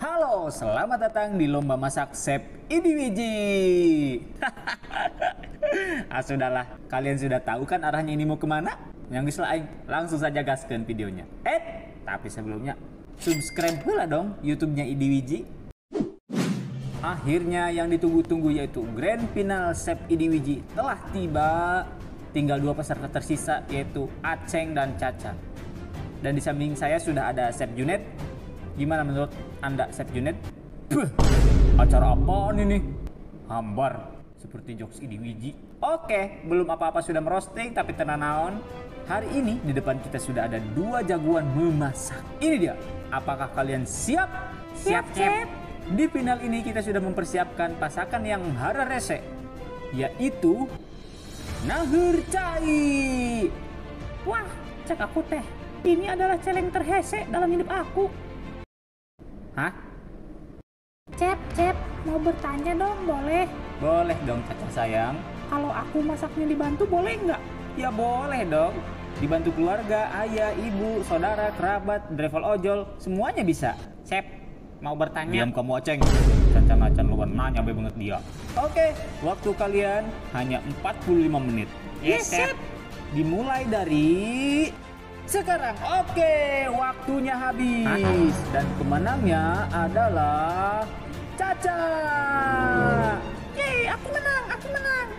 Halo, selamat datang di lomba masak Chef Idiwiji. Sudahlah, kalian sudah tahu kan arahnya ini mau kemana? Yang diselain, langsung saja gaskan videonya. Tapi sebelumnya, subscribe pula dong YouTube-nya Idiwiji. Akhirnya yang ditunggu-tunggu yaitu Grand Final Chef Idiwiji telah tiba. Tinggal 2 peserta tersisa yaitu Aceng dan Caca. Dan di samping saya sudah ada Chef Junet. Gimana menurut Anda, Chef Junet? Acara apaan ini? Hambar, seperti jokes Idiwiji. Oke, belum apa-apa sudah merosting, tapi tenang naon. Hari ini di depan kita sudah ada 2 jagoan memasak. Ini dia. Apakah kalian siap? Siap, Chef. Di final ini kita sudah mempersiapkan pasangan yang hara rese, yaitu Nahur Cai. Wah, cek aku teh. Ini adalah celeng terhese dalam hidup aku. Hah? Cep, mau bertanya dong, boleh? Boleh dong, Caca sayang. Kalau aku masaknya dibantu boleh nggak? Ya boleh dong. Dibantu keluarga, ayah, ibu, saudara, kerabat, driver ojol, semuanya bisa. Chef, mau bertanya? Diam kamu, Aceng. Cancan-cancan luar nanya banget dia. Oke, waktu kalian hanya 45 menit. Yes, Chef. Dimulai dari sekarang. Oke, waktunya habis. Dan pemenangnya adalah Caca. Yeay, aku menang.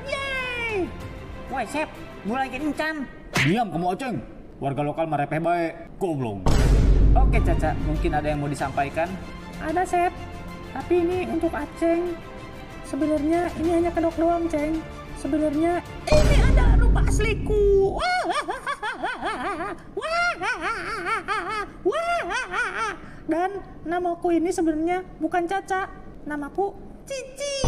Yeay. Woi, Chef, mulai kencan. Diam kamu, Aceng. Warga lokal merepeh baik. Goblok. Oke, Caca, mungkin ada yang mau disampaikan? Ada, Chef. Tapi ini untuk Aceng. Sebenarnya ini hanya kedok doang, Ceng. Sebenarnya ini adalah rupa asliku. Dan namaku ini sebenarnya bukan Caca. Namaku Cici.